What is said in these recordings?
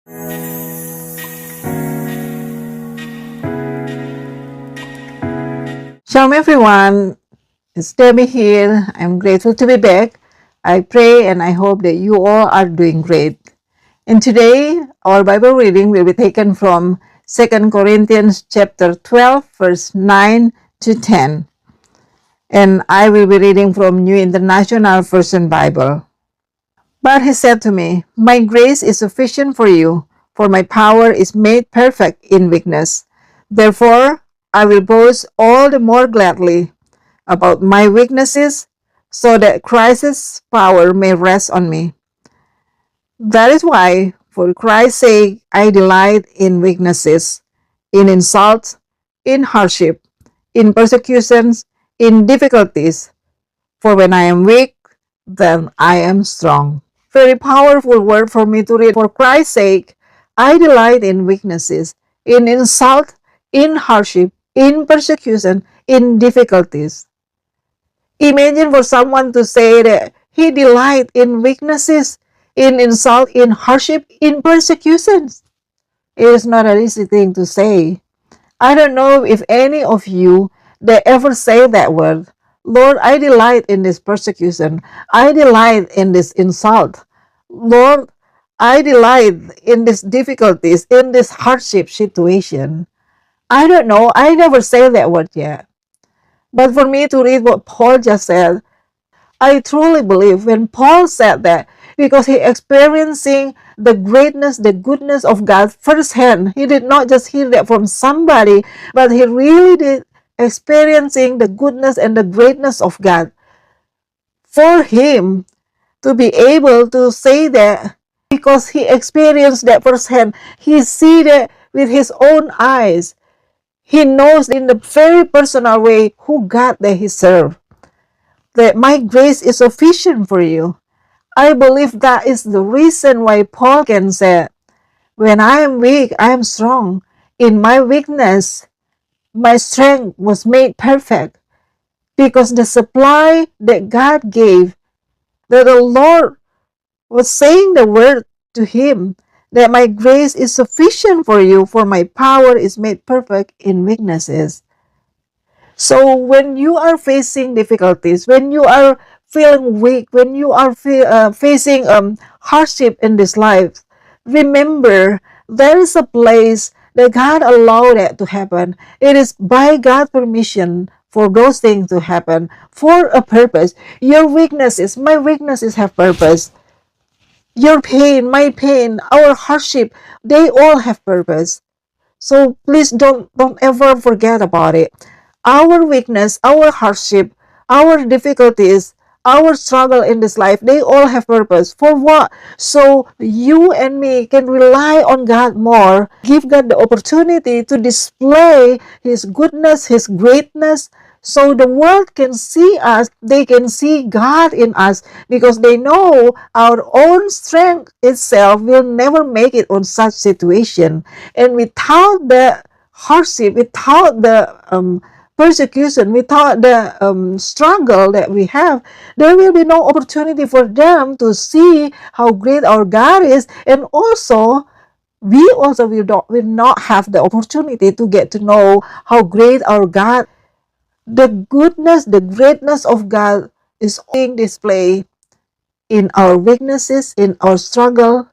Shalom everyone, it's Debbie here. I'm grateful to be back. I pray and I hope that you all are doing great. And today our Bible reading will be taken from 2 Corinthians chapter 12 verse 9 to 10. And I will be reading from New International Version Bible. But he said to me, "My grace is sufficient for you, for my power is made perfect in weakness. Therefore, I will boast all the more gladly about my weaknesses, so that Christ's power may rest on me. That is why, for Christ's sake, I delight in weaknesses, in insults, in hardship, in persecutions, in difficulties. For when I am weak, then I am strong." Very powerful word for me to read. For Christ's sake, I delight in weaknesses, in insult, in hardship, in persecution, in difficulties. Imagine for someone to say that he delights in weaknesses, in insult, in hardship, in persecutions. It is not an easy thing to say. I don't know if any of you that ever say that word. Lord, I delight in this persecution. I delight in this insult. Lord, I delight in these difficulties, in this hardship situation. I don't know. I never say that word yet. But for me to read what Paul just said, I truly believe when Paul said that, because he experiencing the greatness, the goodness of God firsthand. He did not just hear that from somebody, but he really did experiencing the goodness and the greatness of God. For him to be able to say that, because he experienced that firsthand, he see that with his own eyes. He knows in the very personal way who God that he served. That my grace is sufficient for you. I believe that is the reason why Paul can say, when I am weak, I am strong. In my weakness, my strength was made perfect. Because the supply that God gave, that the Lord was saying the word to him, that my grace is sufficient for you, for my power is made perfect in weaknesses. So when you are facing difficulties, when you are feeling weak, when you are facing hardship in this life, remember there is a place that God allowed it to happen. It is by God's permission for those things to happen for a purpose. Your weaknesses, my weaknesses have purpose. Your pain, my pain, our hardship, they all have purpose. So please don't ever forget about it. Our weakness, our hardship, our difficulties, our struggle in this life, they all have purpose. For what? So you and me can rely on God more, give God the opportunity to display His goodness, His greatness, so the world can see us, they can see God in us, because they know our own strength itself will never make it on such situation. And without the hardship, without the persecution, without the struggle that we have, there will be no opportunity for them to see how great our God is. And also, we also will not have the opportunity to get to know how great our God. The goodness, the greatness of God is being displayed in our weaknesses, in our struggle,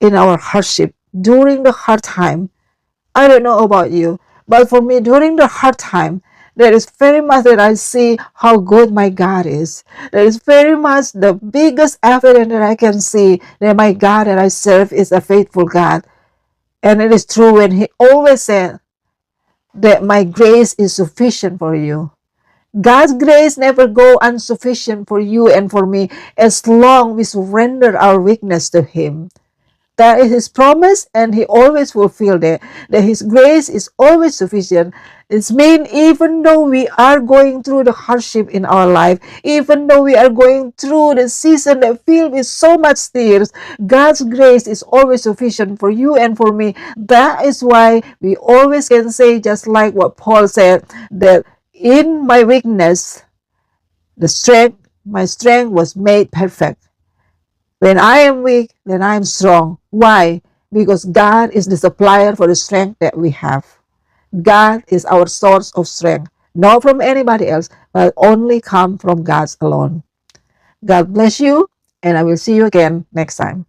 in our hardship, during the hard time. I don't know about you, but for me, during the hard time, there is very much that I see how good my God is. There is very much the biggest evidence that I can see that my God that I serve is a faithful God. And it is true when He always said that my grace is sufficient for you. God's grace never go insufficient for you and for me as long we surrender our weakness to Him. That is His promise, and He always fulfilled it. That His grace is always sufficient. It's mean even though we are going through the hardship in our life, even though we are going through the season that filled with so much tears, God's grace is always sufficient for you and for me. That is why we always can say, just like what Paul said, that in my weakness, my strength was made perfect. When I am weak, then I am strong. Why? Because God is the supplier for the strength that we have. God is our source of strength, not from anybody else, but only come from God alone. God bless you, and I will see you again next time.